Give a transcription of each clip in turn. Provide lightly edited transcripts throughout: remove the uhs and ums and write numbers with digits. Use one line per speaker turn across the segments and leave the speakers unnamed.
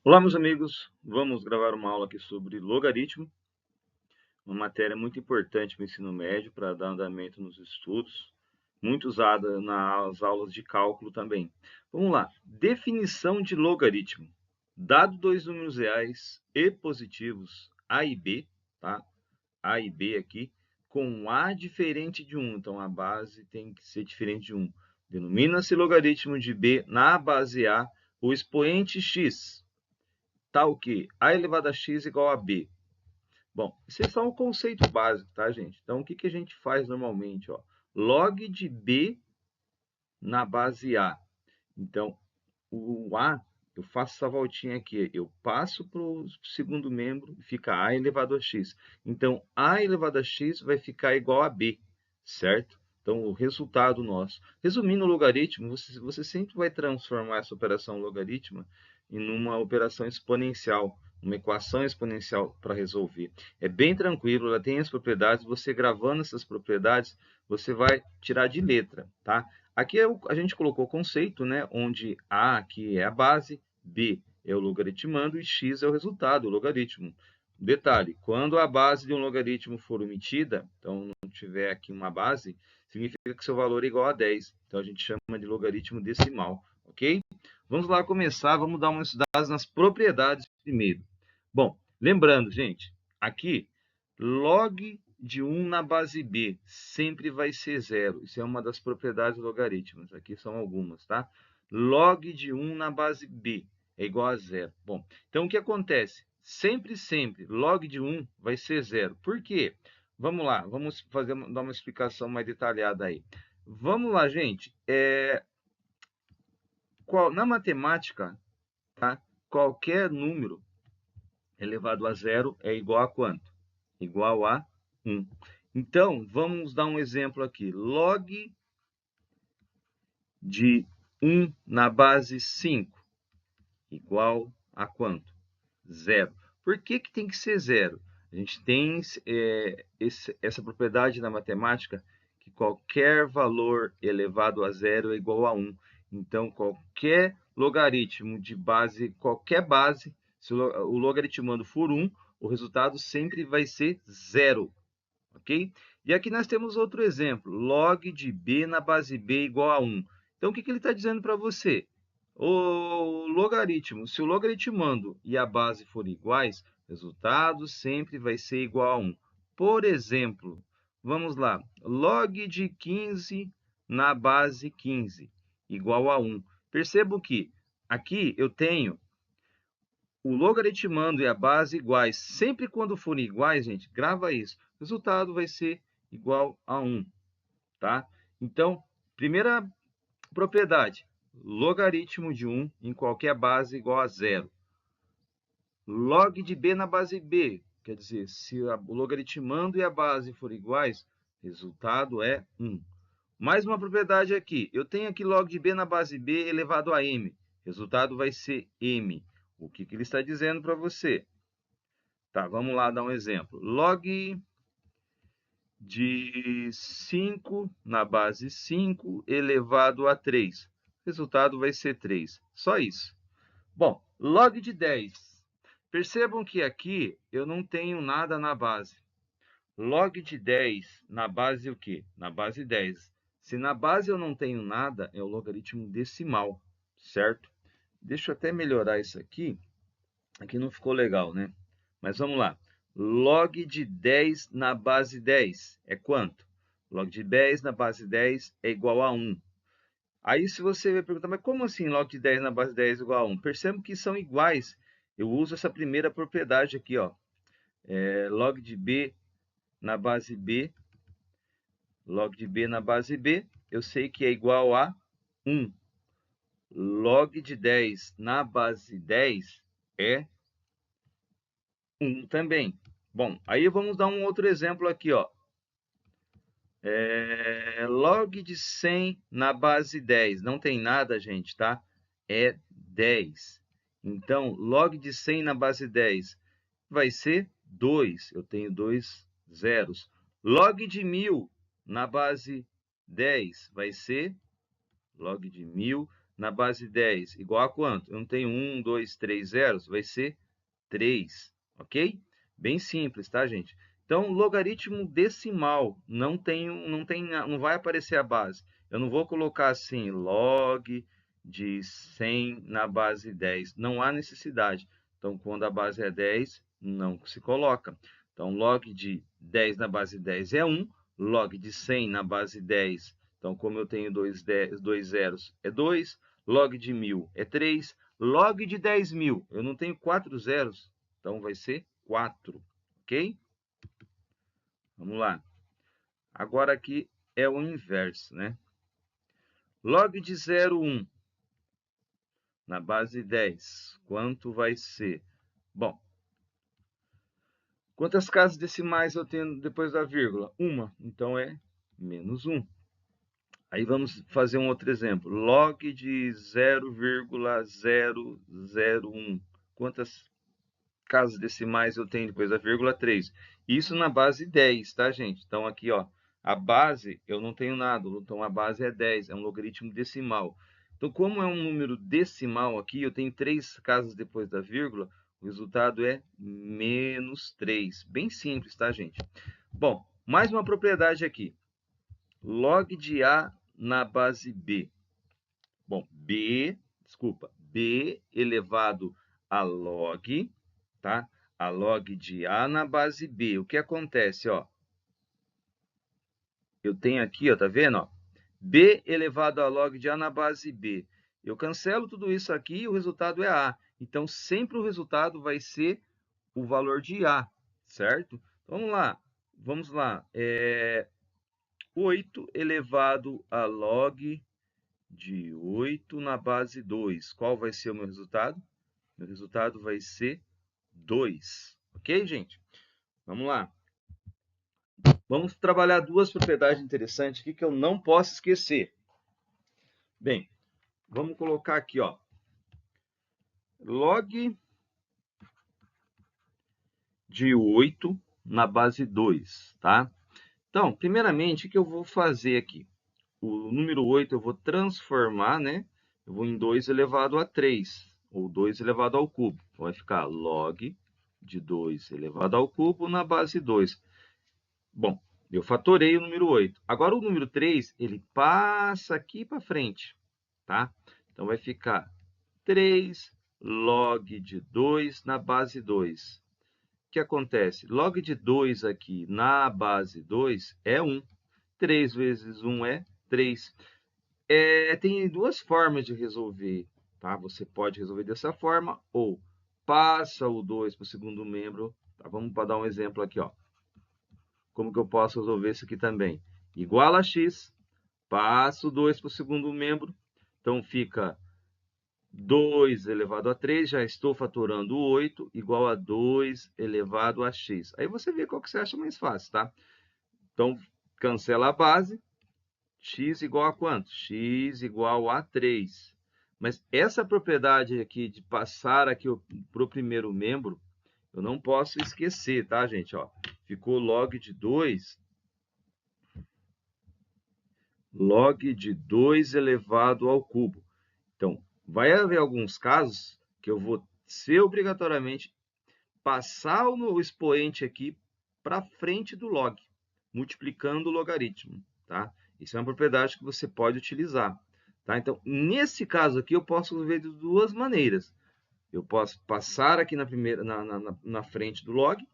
Olá, meus amigos. Vamos gravar uma aula aqui sobre logaritmo, uma matéria muito importante para o ensino médio, para dar andamento nos estudos, muito usada nas aulas de cálculo também. Vamos lá. Definição de logaritmo. Dado dois números reais e positivos, A e B, tá? A e B aqui, com A diferente de 1. Então, a base tem que ser diferente de 1. Denomina-se logaritmo de B na base A o expoente x. Tá o quê? A elevado a x igual a b. Bom, isso é só um conceito básico, tá, gente? Então, o que que a gente faz normalmente? Ó? Log de b na base a. Então, o a, eu faço essa voltinha aqui. Eu passo para o segundo membro e fica a elevado a x. Então, a elevado a x vai ficar igual a b, certo? Então, o resultado nosso. Resumindo o logaritmo, você sempre vai transformar essa operação logarítmica em uma operação exponencial, uma equação exponencial para resolver. É bem tranquilo, ela tem as propriedades, você gravando essas propriedades, você vai tirar de letra, tá? Aqui a gente colocou o conceito, né, onde A aqui é a base, B é o logaritmando e x é o resultado, o logaritmo. Detalhe, quando a base de um logaritmo for omitida, então não tiver aqui uma base, significa que seu valor é igual a 10. Então a gente chama de logaritmo decimal, ok? Vamos lá começar, vamos dar uma estudada nas propriedades primeiro. Bom, lembrando, gente, aqui, log de 1 na base b sempre vai ser zero. Isso é uma das propriedades logarítmicas. Aqui são algumas, tá? Log de 1 na base b é igual a zero. Bom, então o que acontece? Sempre, log de 1 vai ser zero. Por quê? Vamos lá, vamos dar uma explicação mais detalhada aí. Vamos lá, gente. Na matemática, tá? Qualquer número elevado a zero é igual a quanto? Igual a 1. Então, vamos dar um exemplo aqui. Log de 1 na base 5 igual a quanto? Zero. Por que que tem que ser zero? A gente tem essa propriedade na matemática que qualquer valor elevado a zero é igual a 1. Então, qualquer logaritmo de base, qualquer base, se o logaritmando for 1, o resultado sempre vai ser zero. Ok? E aqui nós temos outro exemplo. Log de b na base b igual a 1. Então, o que ele está dizendo para você? O logaritmo, se o logaritmando e a base forem iguais, o resultado sempre vai ser igual a 1. Por exemplo, vamos lá. Log de 15 na base 15 igual a 1. Percebam que aqui eu tenho o logaritmando e a base iguais. Sempre quando forem iguais, gente, grava isso. O resultado vai ser igual a 1, tá? Então, primeira propriedade, logaritmo de 1 em qualquer base igual a zero. Log de b na base b, quer dizer, se o logaritmando e a base forem iguais, resultado é 1. Mais uma propriedade aqui, eu tenho aqui log de b na base b elevado a m, resultado vai ser m. O que ele está dizendo para você? Tá, vamos lá dar um exemplo. Log de 5 na base 5 elevado a 3. Resultado vai ser 3. Só isso. Bom, log de 10. Percebam que aqui eu não tenho nada na base. Log de 10 na base o quê? Na base 10. Se na base eu não tenho nada, é o logaritmo decimal, certo? Deixa eu até melhorar isso aqui. Aqui não ficou legal, né? Mas vamos lá. Log de 10 na base 10 é quanto? Log de 10 na base 10 é igual a 1. Aí se você vai perguntar, mas como assim log de 10 na base 10 é igual a 1? Perceba que são iguais. Eu uso essa primeira propriedade aqui, ó. Log de b na base b. Log de b na base b, eu sei que é igual a 1. Log de 10 na base 10 é 1 também. Bom, aí vamos dar um outro exemplo aqui, ó. Log de 100 na base 10. Não tem nada, gente, tá? É 10. Então, log de 100 na base 10 vai ser 2. Eu tenho dois zeros. Log de 1000 na base 10 vai ser log de 1000 na base 10 igual a quanto? Eu não tenho 1, 2, 3 zeros, vai ser 3, ok? Bem simples, tá, gente? Então, logaritmo decimal, não vai aparecer a base. Eu não vou colocar assim, log de 100 na base 10. Não há necessidade. Então, quando a base é 10, não se coloca. Então, log de 10 na base 10 é 1, log de 100 na base 10, então, como eu tenho dois zeros, é 2, log de 1000 é 3, log de 10.000, eu não tenho 4 zeros, então vai ser 4, ok? Vamos lá. Agora aqui é o inverso, né? Log de 0,1 na base 10, quanto vai ser? Bom, quantas casas decimais eu tenho depois da vírgula? Uma, então é menos 1. Aí vamos fazer um outro exemplo. Log de 0,001. Quantas casas decimais eu tenho depois da vírgula? 3. Isso na base 10, tá, gente? Então, aqui, ó, a base, eu não tenho nada. Então, a base é 10, é um logaritmo decimal. Então, como é um número decimal aqui, eu tenho 3 casas depois da vírgula, o resultado é menos 3. Bem simples, tá, gente? Bom, mais uma propriedade aqui. Log de A na base B. Bom, B elevado a log, tá? A log de A na base B. O que acontece, ó? Eu tenho aqui, ó, tá vendo, ó? B elevado a log de A na base B. Eu cancelo tudo isso aqui e o resultado é A. Então, sempre o resultado vai ser o valor de A, certo? Vamos lá. Vamos lá. 8 elevado a log de 8 na base 2. Qual vai ser o meu resultado? Meu resultado vai ser 2. Ok, gente? Vamos lá. Vamos trabalhar duas propriedades interessantes aqui que eu não posso esquecer. Bem, vamos colocar aqui, ó. Log de 8 na base 2, tá? Então, primeiramente, o que eu vou fazer aqui? O número 8 eu vou transformar, né? Eu vou em 2 elevado a 3, ou 2 elevado ao cubo. Então, vai ficar log de 2 elevado ao cubo na base 2. Bom, eu fatorei o número 8. Agora, o número 3, ele passa aqui para frente, tá? Então, vai ficar 3 log de 2 na base 2. O que acontece? Log de 2 aqui na base 2 é 1. 3 vezes 1 é 3. Tem duas formas de resolver, tá? Você pode resolver dessa forma ou passa o 2 para o segundo membro. Tá? Vamos dar um exemplo aqui, ó. Como que eu posso resolver isso aqui também? Igual a x, passo o 2 para o segundo membro. Então, fica 2 elevado a 3, já estou fatorando o 8, igual a 2 elevado a x. Aí você vê qual que você acha mais fácil, tá? Então, cancela a base. X igual a quanto? X igual a 3. Mas essa propriedade aqui de passar aqui para o primeiro membro, eu não posso esquecer, tá, gente? Ó, ficou log de 2. Log de 2 elevado ao cubo. Então, vai haver alguns casos que eu vou ser obrigatoriamente passar o expoente aqui para frente do log, multiplicando o logaritmo, tá? Isso é uma propriedade que você pode utilizar, tá? Então, nesse caso aqui, eu posso resolver de duas maneiras. Eu posso passar aqui na frente do log,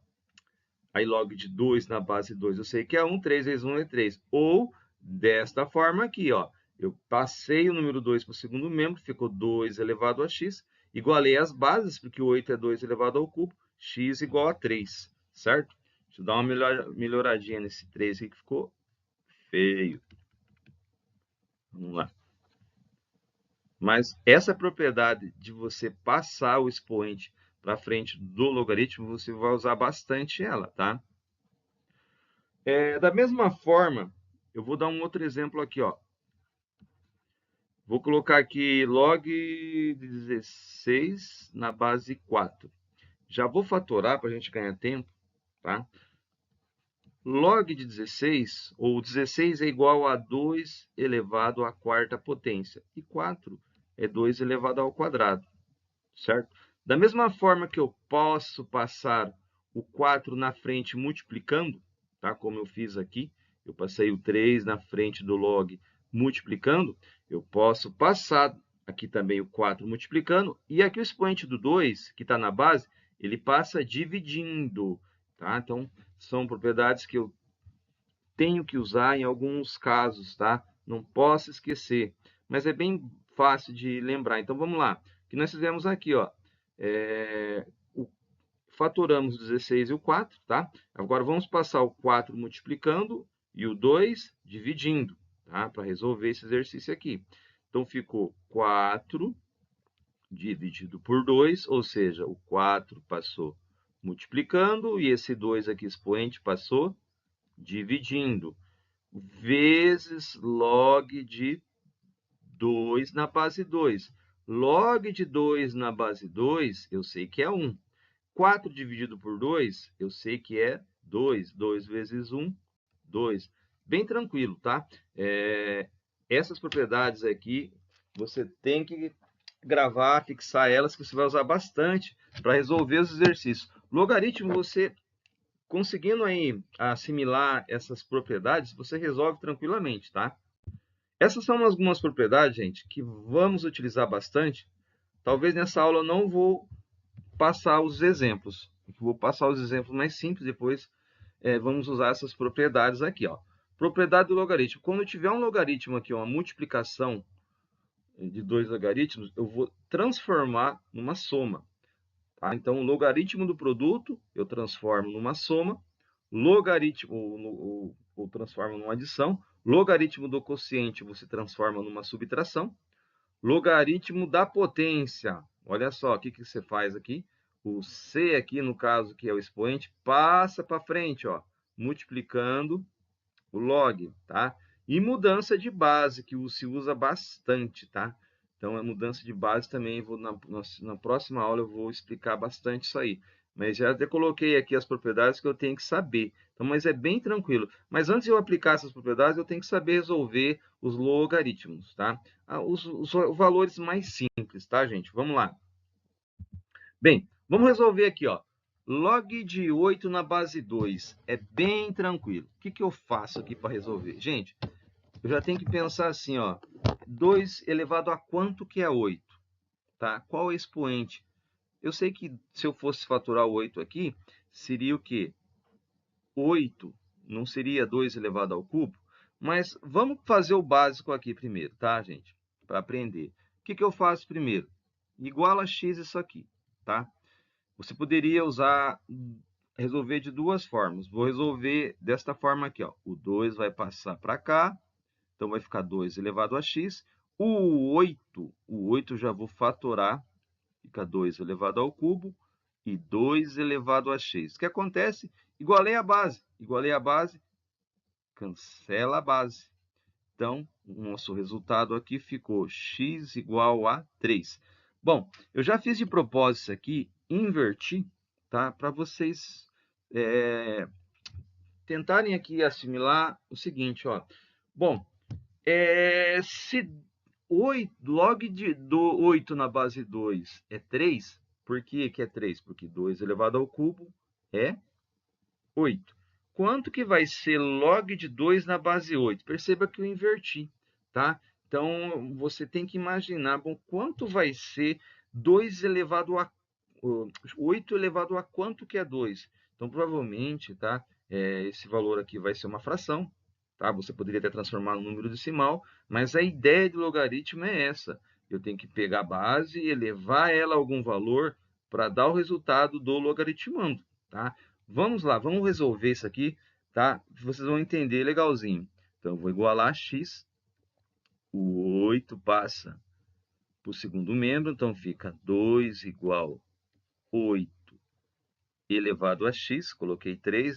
aí log de 2 na base 2 eu sei que é 1, 3 vezes 1 é 3. Ou desta forma aqui, ó, eu passei o número 2 para o segundo membro, ficou 2 elevado a x, igualei as bases, porque 8 é 2 elevado ao cubo, x igual a 3, certo? Deixa eu dar uma melhoradinha nesse 3 aqui que ficou feio. Vamos lá. Mas essa propriedade de você passar o expoente para frente do logaritmo, você vai usar bastante ela, tá? Da mesma forma, eu vou dar um outro exemplo aqui, ó. Vou colocar aqui log de 16 na base 4. Já vou fatorar para a gente ganhar tempo, tá? Log de 16, ou 16 é igual a 2 elevado à quarta potência. E 4 é 2 elevado ao quadrado, certo? Da mesma forma que eu posso passar o 4 na frente multiplicando, tá? Como eu fiz aqui, eu passei o 3 na frente do log multiplicando, eu posso passar aqui também o 4 multiplicando, e aqui o expoente do 2, que está na base, ele passa dividindo, tá? Então, são propriedades que eu tenho que usar em alguns casos, tá? Não posso esquecer, mas é bem fácil de lembrar. Então, vamos lá. O que nós fizemos aqui, ó, fatoramos o 16 e o 4, tá? Agora, vamos passar o 4 multiplicando e o 2 dividindo, tá? Para resolver esse exercício aqui. Então, ficou 4 dividido por 2, ou seja, o 4 passou multiplicando e esse 2 aqui, expoente, passou dividindo, vezes log de 2 na base 2. Log de 2 na base 2, eu sei que é 1. 4 dividido por 2, eu sei que é 2. 2 vezes 1, 2. Bem tranquilo, tá? Essas propriedades aqui, você tem que gravar, fixar elas, que você vai usar bastante para resolver os exercícios. Logaritmo, você conseguindo aí assimilar essas propriedades, você resolve tranquilamente, tá? Essas são algumas propriedades, gente, que vamos utilizar bastante. Talvez nessa aula eu não vou passar os exemplos. Vou passar os exemplos mais simples, depois vamos usar essas propriedades aqui, ó. Propriedade do logaritmo. Quando eu tiver um logaritmo aqui, uma multiplicação de dois logaritmos, eu vou transformar numa soma. Tá? Então, o logaritmo do produto eu transformo numa soma, logaritmo ou transformo numa adição, logaritmo do quociente você transforma numa subtração, logaritmo da potência. Olha só, o que você faz aqui? O c aqui, no caso, que é o expoente, passa para frente, ó, multiplicando o log, tá? E mudança de base, que se usa bastante, tá? Então, a mudança de base também, na próxima aula eu vou explicar bastante isso aí. Mas já até coloquei aqui as propriedades que eu tenho que saber. Então, mas é bem tranquilo. Mas antes de eu aplicar essas propriedades, eu tenho que saber resolver os logaritmos, tá? Os valores mais simples, tá, gente? Vamos lá. Bem, vamos resolver aqui, ó. Log de 8 na base 2. É bem tranquilo. O que eu faço aqui para resolver? Gente, eu já tenho que pensar assim, ó. 2 elevado a quanto que é 8? Tá? Qual é o expoente? Eu sei que se eu fosse fatorar o 8 aqui, seria o quê? 8 não seria 2 elevado ao cubo? Mas vamos fazer o básico aqui primeiro, tá, gente? Para aprender. O que eu faço primeiro? Igual a x isso aqui, tá? Você poderia resolver de duas formas. Vou resolver desta forma aqui, ó. O 2 vai passar para cá, então vai ficar 2 elevado a x. O 8 já vou fatorar, fica 2 elevado ao cubo e 2 elevado a x. O que acontece? Igualei a base, cancela a base. Então, o nosso resultado aqui ficou x igual a 3. Bom, eu já fiz de propósito isso aqui, inverti, tá? Para vocês tentarem aqui assimilar o seguinte, ó. Bom, se log do 8 na base 2 é 3, por que é 3? Porque 2 elevado ao cubo é 8. Quanto que vai ser log de 2 na base 8? Perceba que eu inverti, tá? Então, você tem que imaginar, bom, quanto vai ser 2 elevado a 8 elevado a quanto que é 2? Então, provavelmente, tá? Esse valor aqui vai ser uma fração, tá? Você poderia até transformar no número decimal, mas a ideia do logaritmo é essa. Eu tenho que pegar a base e elevar ela a algum valor para dar o resultado do logaritmando, tá? Vamos lá, vamos resolver isso aqui, tá? Vocês vão entender legalzinho. Então, eu vou igualar x, o 8 passa para o segundo membro, então fica 2 igual 8 elevado a x, coloquei 3,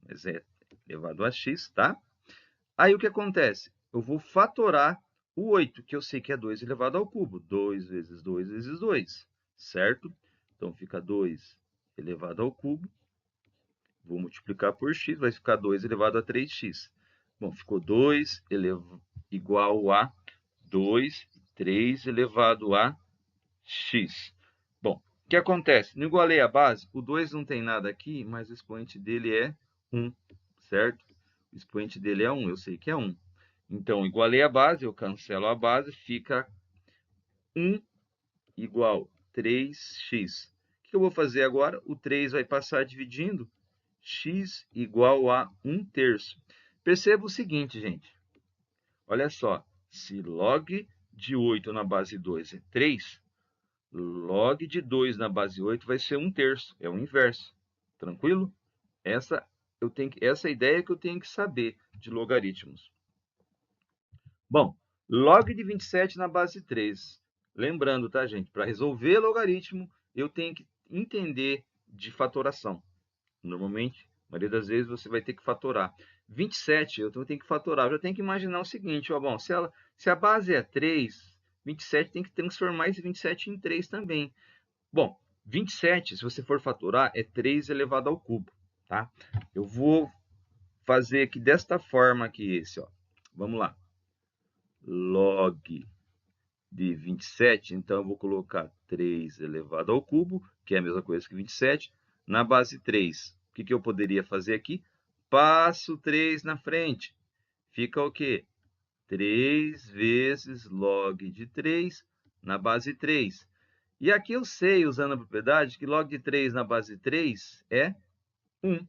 mas é elevado a x, tá? Aí o que acontece? Eu vou fatorar o 8, que eu sei que é 2 elevado ao cubo. 2 vezes 2 vezes 2, certo? Então, fica 2 elevado ao cubo. Vou multiplicar por x, vai ficar 2 elevado a 3x. Bom, ficou 2 igual a 2 3 elevado a x. Bom, o que acontece? No igualei a base, o 2 não tem nada aqui, mas o expoente dele é 1, certo? O expoente dele é 1, eu sei que é 1. Então, igualei a base, eu cancelo a base, fica 1 igual 3x. O que eu vou fazer agora? O 3 vai passar dividindo x igual a 1/3. Perceba o seguinte, gente. Olha só, se log de 8 na base 2 é 3, log de 2 na base 8 vai ser 1/3, é o inverso. Tranquilo? Essa é a ideia que eu tenho que saber de logaritmos. Bom, log de 27 na base 3. Lembrando, tá, gente? Para resolver logaritmo, eu tenho que entender de fatoração. Normalmente, a maioria das vezes, você vai ter que fatorar. 27, eu tenho que fatorar. Eu já tenho que imaginar o seguinte, ó, bom, se a base é 3, 27 tem que transformar esse 27 em 3 também. Bom, 27, se você for fatorar, é 3 elevado ao cubo, tá? Eu vou fazer aqui desta forma aqui esse, ó. Vamos lá. Log de 27, então eu vou colocar 3 elevado ao cubo, que é a mesma coisa que 27, na base 3. O que eu poderia fazer aqui? Passo 3 na frente. Fica o quê? 3 vezes log de 3 na base 3. E aqui eu sei, usando a propriedade, que log de 3 na base 3 é 1.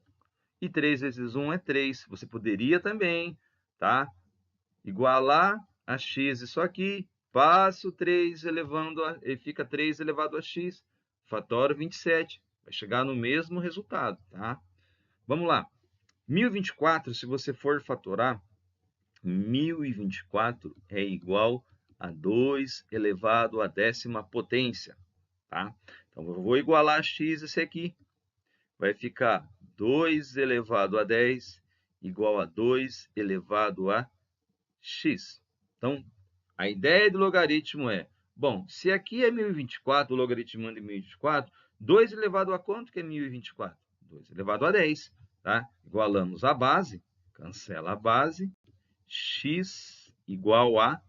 E 3 vezes 1 é 3. Você poderia também, tá? Igualar a x isso aqui, passo 3 elevando a, e fica 3 elevado a x, fatoro 27, vai chegar no mesmo resultado, tá? Vamos lá. 1024, se você for fatorar, 1024 é igual a 2 elevado à 10ª potência, tá? Então, eu vou igualar a x esse aqui, vai ficar 2 elevado a 10 igual a 2 elevado a x. Então, a ideia do logaritmo é, bom, se aqui é 1024, o logaritmo de 1024, 2 elevado a quanto que é 1024? 2 elevado a 10, tá? Igualamos a base, cancela a base, x igual a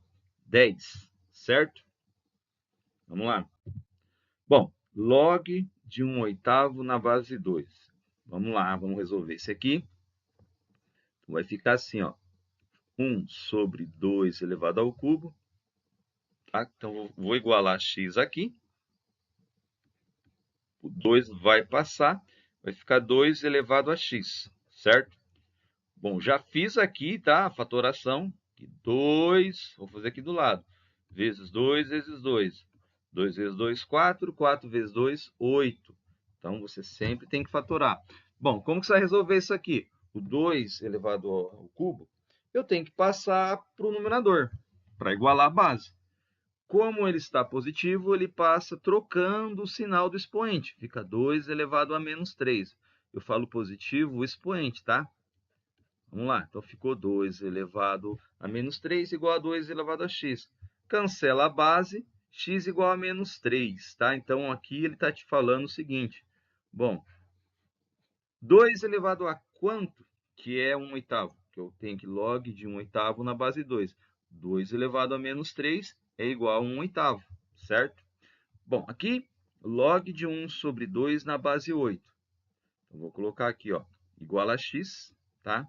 10, certo? Vamos lá. Bom, log de 1/8 na base 2. Vamos lá, vamos resolver esse aqui. Vai ficar assim, ó. 1 sobre 2 elevado ao cubo. Tá? Então, vou igualar x aqui. O 2 vai passar, vai ficar 2 elevado a x, certo? Bom, já fiz aqui, tá? A fatoração. 2, vou fazer aqui do lado. Vezes 2, vezes 2. 2 vezes 2, 4. 4 vezes 2, 8. Então, você sempre tem que fatorar. Bom, como que você vai resolver isso aqui? O 2 elevado ao cubo, eu tenho que passar para o numerador, para igualar a base. Como ele está positivo, ele passa trocando o sinal do expoente. Fica 2 elevado a menos 3. Eu falo positivo, o expoente, tá? Vamos lá. Então, ficou 2 elevado a menos 3 igual a 2 elevado a x. Cancela a base, x igual a menos 3, tá? Então, aqui ele está te falando o seguinte. Bom, 2 elevado a quanto? Que é 1/8. Que eu tenho que log de 1/8 na base 2. 2 elevado a menos 3 é igual a 1/8, certo? Bom, aqui, log de 1 sobre 2 na base 8. Então, vou colocar aqui, ó, igual a x, tá?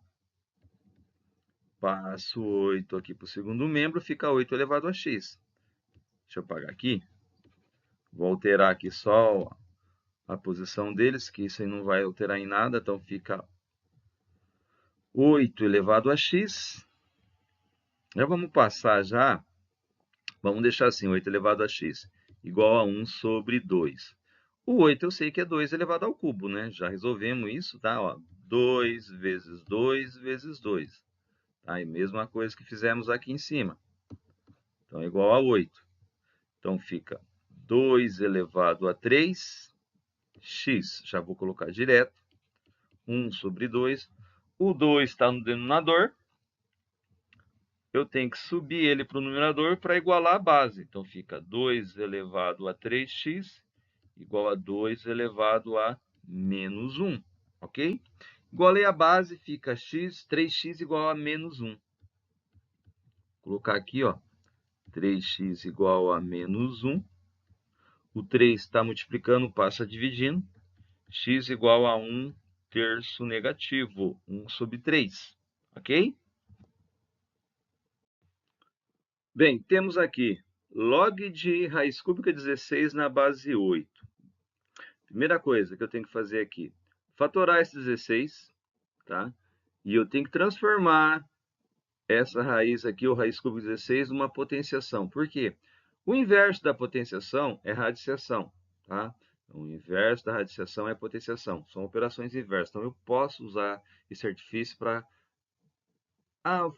Passo 8 aqui para o segundo membro, fica 8 elevado a x. Deixa eu apagar aqui. Vou alterar aqui só a posição deles, que isso aí não vai alterar em nada. Então, fica 8 elevado a x. Já vamos passar já. Vamos deixar assim, 8 elevado a x igual a 1 sobre 2. O 8 eu sei que é 2 elevado ao cubo, né? Já resolvemos isso, tá? Ó, 2 vezes 2 vezes 2. Tá? E mesma coisa que fizemos aqui em cima. Então, é igual a 8. Então, fica 2 elevado a 3, x. Já vou colocar direto. 1 sobre 2. O 2 está no denominador. Eu tenho que subir ele para o numerador para igualar a base. Então, fica 2 elevado a 3x igual a 2 elevado a menos 1, ok? Igualei a base, fica x, 3x igual a menos 1. Vou colocar aqui, ó, 3x igual a menos 1. O 3 está multiplicando, passa dividindo. X igual a 1 terço negativo, 1 sobre 3. Ok? Bem, temos aqui log de raiz cúbica 16 na base 8. Primeira coisa que eu tenho que fazer aqui, fatorar esse 16, tá? E eu tenho que transformar essa raiz aqui, ou raiz cúbica 16, numa potenciação. Por quê? O inverso da potenciação é radiciação, tá? O inverso da radiciação é potenciação. São operações inversas. Então, eu posso usar esse artifício para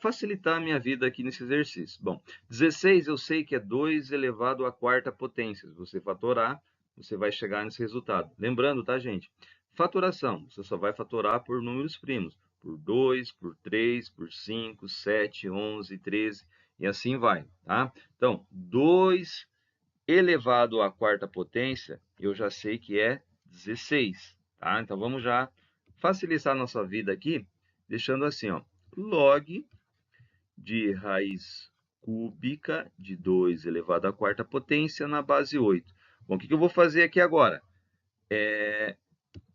facilitar a minha vida aqui nesse exercício. Bom, 16 eu sei que é 2 elevado à quarta potência. Se você fatorar, você vai chegar nesse resultado. Lembrando, tá, gente? Fatoração, você só vai fatorar por números primos. Por 2, por 3, por 5, 7, 11, 13 e assim vai, tá? Então, 2 elevado à quarta potência, eu já sei que é 16, tá? Então, vamos já facilitar a nossa vida aqui, deixando assim, ó, log de raiz cúbica de 2 elevado à quarta potência na base 8. Bom, o que eu vou fazer aqui agora?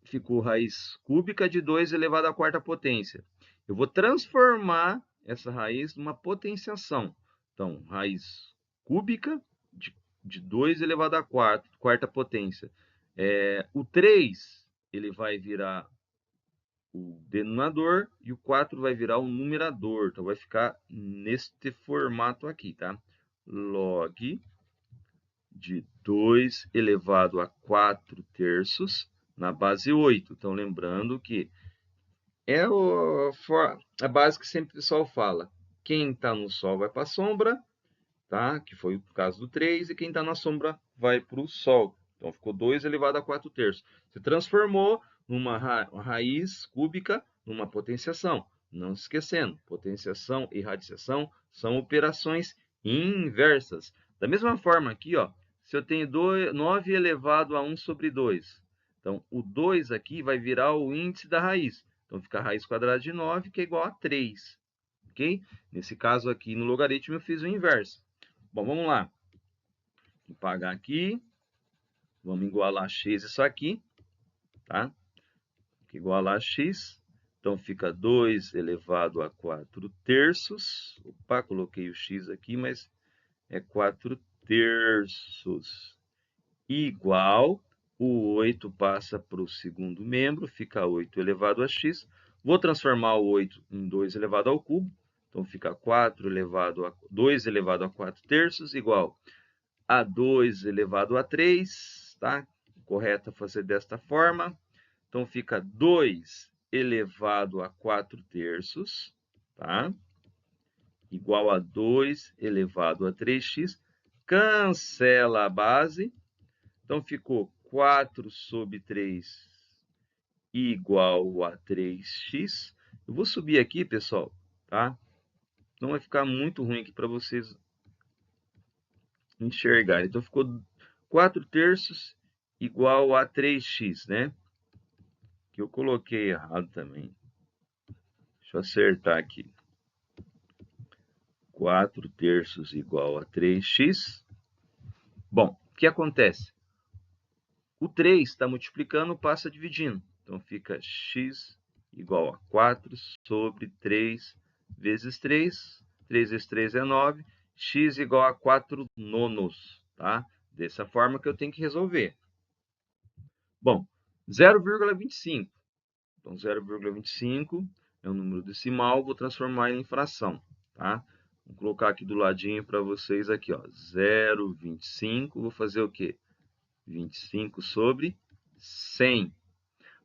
Ficou raiz cúbica de 2 elevado à quarta potência. Eu vou transformar essa raiz numa potenciação. Então, raiz cúbica de 2 elevado à quarta potência. O 3 ele vai virar o denominador e o 4 vai virar o numerador. Então, vai ficar neste formato aqui, tá? Log de 2 elevado a 4 terços na base 8. Então, lembrando que é a base que sempre o pessoal fala. Quem está no sol vai para a sombra, tá? Que foi o caso do 3, e quem está na sombra vai para o sol. Então, ficou 2 elevado a 4 terços. Se transformou numa raiz cúbica numa potenciação. Não se esquecendo, potenciação e radiciação são operações inversas. Da mesma forma aqui, ó, se eu tenho 9 elevado a 1 sobre 2. Então, o 2 aqui vai virar o índice da raiz. Então, fica a raiz quadrada de 9, que é igual a 3. Ok? Nesse caso aqui, no logaritmo, eu fiz o inverso. Bom, vamos lá. Vou apagar aqui. Vamos igualar x isso aqui, tá? Igualar x. Então, fica 2 elevado a 4 terços. Opa, coloquei o x aqui, mas é 4 terços. Igual, o 8 passa para o segundo membro, fica 8 elevado a x. Vou transformar o 8 em 2 elevado ao cubo. Então, fica 2 elevado a 4 terços, igual a 2 elevado a 3, tá? Correto fazer desta forma. Então, fica 2 elevado a 4 terços, tá? Igual a 2 elevado a 3x. Cancela a base. Então, ficou 4 sobre 3 igual a 3x. Eu vou subir aqui, pessoal, tá? Não vai ficar muito ruim aqui para vocês enxergarem. Então, ficou 4 terços igual a 3x, né? Que eu coloquei errado também. Deixa eu acertar aqui. 4 terços igual a 3x. Bom, o que acontece? O 3 está multiplicando, passa dividindo. Então, fica x igual a 4 sobre 3 vezes 3. 3 vezes 3 é 9. X igual a 4 nonos, tá? Dessa forma que eu tenho que resolver. Bom, 0,25. Então, 0,25 é um número decimal, vou transformar em fração, tá? Vou colocar aqui do ladinho para vocês aqui, ó, 0,25, vou fazer o quê? 25 sobre 100.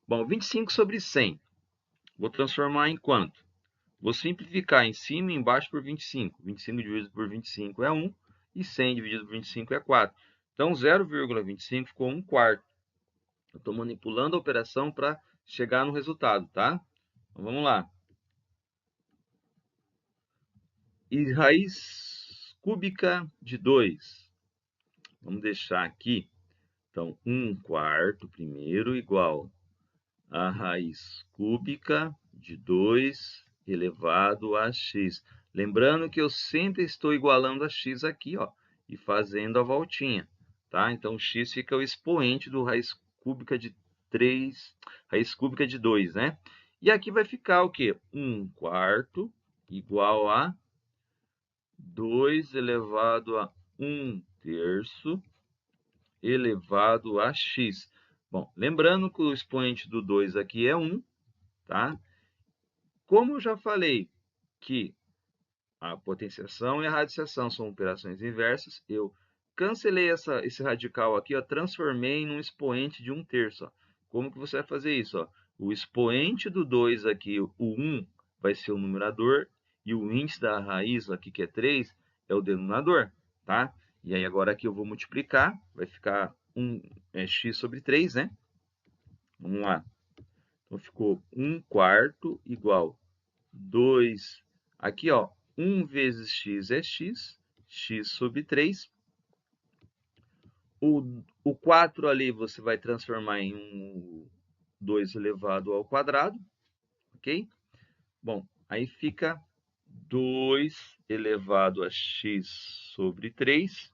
Bom, 25 sobre 100, vou transformar em quanto? Vou simplificar em cima e embaixo por 25. 25 dividido por 25 é 1, e 100 dividido por 25 é 4. Então, 0,25 ficou 1/4. Eu estou manipulando a operação para chegar no resultado, tá? Então, vamos lá. E raiz cúbica de 2. Vamos deixar aqui. Então, 1/4 primeiro igual a raiz cúbica de 2 elevado a x. Lembrando que eu sempre estou igualando a x aqui, ó, e fazendo a voltinha, tá? Então, x fica o expoente do raiz cúbica de 3, raiz cúbica de 2, né? E aqui vai ficar o quê? 1/4 igual a 2 elevado a 1/3 elevado a x. Bom, lembrando que o expoente do 2 aqui é 1, tá? Como eu já falei que a potenciação e a radiciação são operações inversas, eu cancelei esse radical aqui, ó, transformei num expoente de 1/3. Ó. Como que você vai fazer isso? Ó? O expoente do 2 aqui, o 1, vai ser o numerador, e o índice da raiz aqui, que é 3, é o denominador, tá? E aí agora aqui eu vou multiplicar, vai ficar x sobre 3, né? Vamos lá. Então ficou 1/4 igual 2. Aqui, ó, 1 vezes x é x, x sobre 3. O 4 ali você vai transformar em 2 elevado ao quadrado, ok? Bom, aí fica 2 elevado a x sobre 3.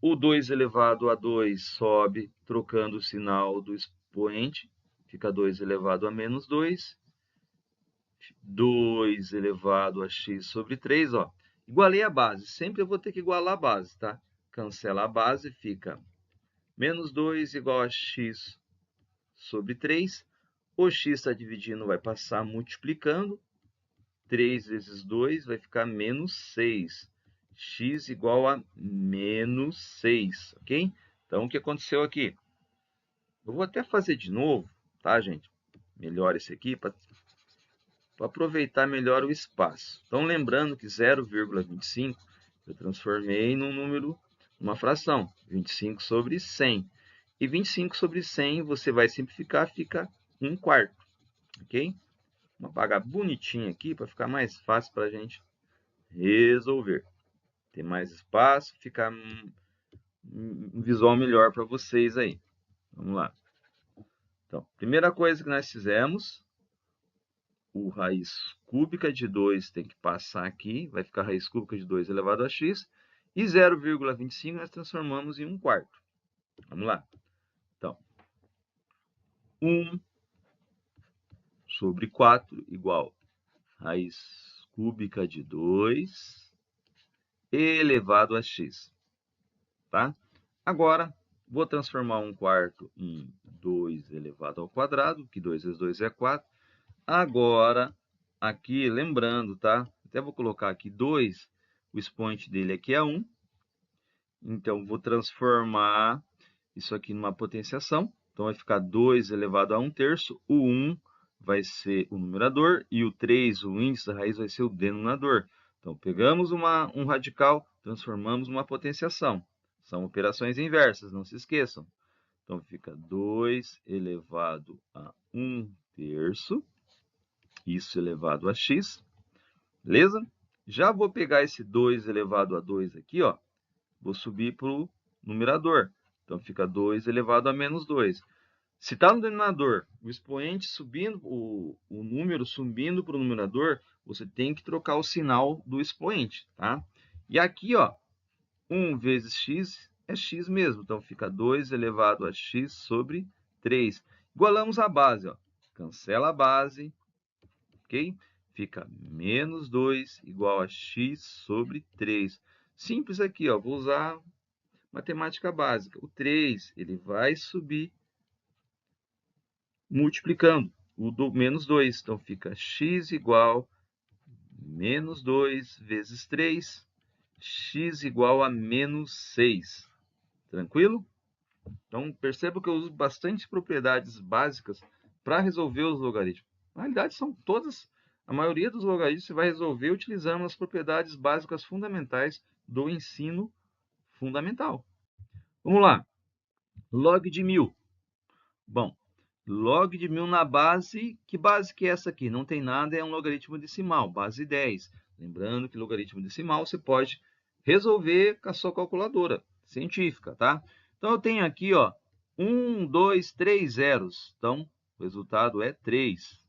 O 2 elevado a 2 sobe, trocando o sinal do expoente. Fica 2 elevado a menos 2. 2 elevado a x sobre 3, ó. Igualei a base. Sempre eu vou ter que igualar a base, tá? Cancela a base, fica menos 2 igual a x sobre 3. O x está dividindo, vai passar multiplicando. 3 vezes 2 vai ficar menos 6. X igual a menos 6, ok? Então, o que aconteceu aqui? Eu vou até fazer de novo, tá, gente? Melhor esse aqui, para aproveitar melhor o espaço. Então, lembrando que 0,25 eu transformei num número, uma fração, 25 sobre 100. E 25 sobre 100 você vai simplificar, fica 1/4, ok? Vou apagar bonitinho aqui para ficar mais fácil para a gente resolver. Tem mais espaço, ficar um visual melhor para vocês aí. Vamos lá. Então, primeira coisa que nós fizemos, o raiz cúbica de 2 tem que passar aqui, vai ficar raiz cúbica de 2 elevado a x, e 0,25 nós transformamos em 1/4. Vamos lá. Então, 1 sobre 4 igual raiz cúbica de 2 elevado a x. Tá? Agora, vou transformar 1/4 em 2 elevado ao quadrado, que 2 vezes 2 é 4. Agora, aqui, lembrando, tá? Até vou colocar aqui 2, o expoente dele aqui é 1. Então, vou transformar isso aqui numa potenciação. Então, vai ficar 2 elevado a 1/3. O 1 vai ser o numerador e o 3, o índice da raiz, vai ser o denominador. Então, pegamos um radical, transformamos numa potenciação. São operações inversas, não se esqueçam. Então, fica 2 elevado a 1/3. Isso elevado a x. Beleza? Já vou pegar esse 2 elevado a 2 aqui, ó. Vou subir para o numerador. Então, fica 2 elevado a menos 2. Se está no denominador, o expoente subindo, o número subindo para o numerador, você tem que trocar o sinal do expoente, tá? E aqui, ó, 1 vezes x é x mesmo. Então, fica 2 elevado a x sobre 3. Igualamos a base, ó. Cancela a base, ok? Fica menos 2 igual a x sobre 3. Simples aqui, ó. Vou usar matemática básica. O 3, ele vai subir multiplicando o do menos 2. Então, fica x igual a menos 2 vezes 3, x igual a menos 6. Tranquilo? Então, perceba que eu uso bastante propriedades básicas para resolver os logaritmos. Na realidade, são todas, a maioria dos logaritmos você vai resolver utilizando as propriedades básicas fundamentais do ensino fundamental. Vamos lá. Log de 1000. Bom, log de 1000 na base, que base que é essa aqui? Não tem nada, é um logaritmo decimal, base 10. Lembrando que logaritmo decimal você pode resolver com a sua calculadora científica, tá? Então, eu tenho aqui, ó, 1, 2, 3 zeros. Então, o resultado é 3.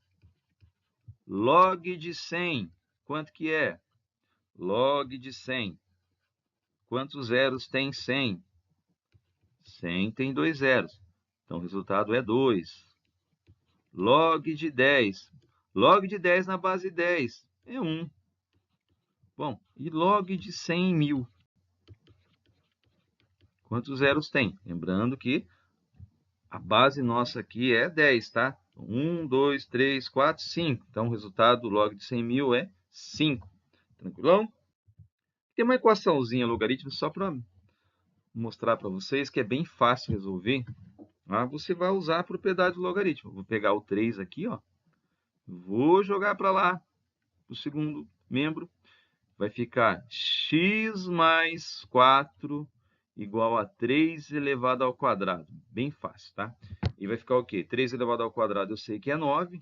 Log de 100, quanto que é? log de 100. Quantos zeros tem 100? 100 tem 2 zeros. Então, o resultado é 2. Log de 10. Log de 10 na base 10 é 1. Bom, e log de 100 mil? Quantos zeros tem? Lembrando que a base nossa aqui é 10, tá? 1, 2, 3, 4, 5. Então, o resultado do log de 100 mil é 5. Tranquilão? Tem uma equaçãozinha logarítmica só para mostrar para vocês que é bem fácil resolver. Você vai usar a propriedade do logaritmo. Vou pegar o 3 aqui, ó. Vou jogar para lá, o segundo membro. Vai ficar x mais 4 igual a 3 elevado ao quadrado. Bem fácil, tá? E vai ficar o quê? 3 elevado ao quadrado eu sei que é 9.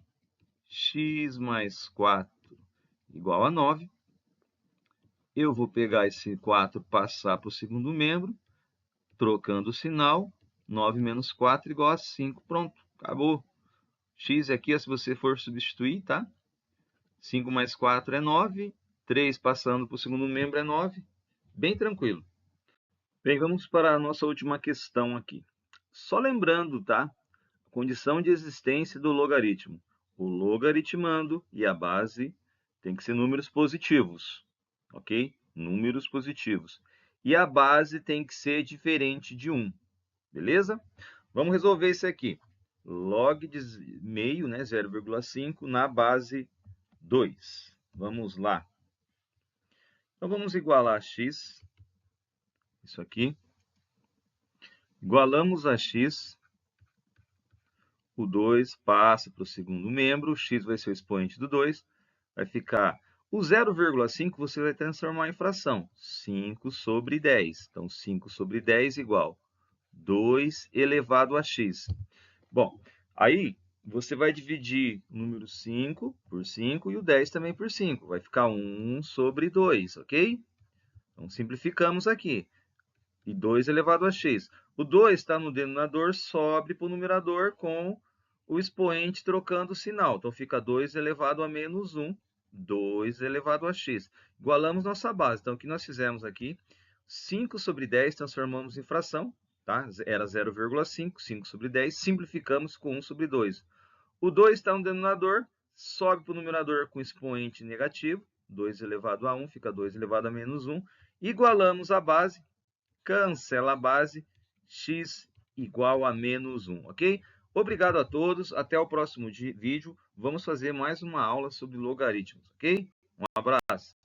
X mais 4 igual a 9. Eu vou pegar esse 4 e passar para o segundo membro. Trocando o sinal, 9 menos 4 igual a 5. Pronto, acabou. X aqui, se você for substituir, tá? 5 mais 4 é 9. 3 passando para o segundo membro é 9. Bem tranquilo. Bem, vamos para a nossa última questão aqui. Só lembrando, tá? Condição de existência do logaritmo. O logaritmando e a base tem que ser números positivos, ok? Números positivos. E a base tem que ser diferente de 1, beleza? Vamos resolver isso aqui. Log de meio, né, 0,5, na base 2. Vamos lá. Então, vamos igualar x, isso aqui. Igualamos a x, o 2 passa para o segundo membro, o x vai ser o expoente do 2, vai ficar... O 0,5 você vai transformar em fração, 5 sobre 10. Então, 5 sobre 10 igual 2 elevado a x. Bom, aí você vai dividir o número 5 por 5 e o 10 também por 5. Vai ficar 1 sobre 2, ok? Então, simplificamos aqui. E 2 elevado a x. O 2 está no denominador, sobe para o numerador com o expoente trocando o sinal. Então, fica 2 elevado a menos 1. 2 elevado a x. Igualamos nossa base. Então, o que nós fizemos aqui? 5 sobre 10 transformamos em fração. Tá? Era 0,5. 5 sobre 10. Simplificamos com 1 sobre 2. O 2 está no denominador, sobe para o numerador com expoente negativo. 2 elevado a 1 fica 2 elevado a menos 1. Igualamos a base. Cancela a base, x igual a menos 1, ok? Obrigado a todos, até o próximo vídeo. Vamos fazer mais uma aula sobre logaritmos, ok? Um abraço.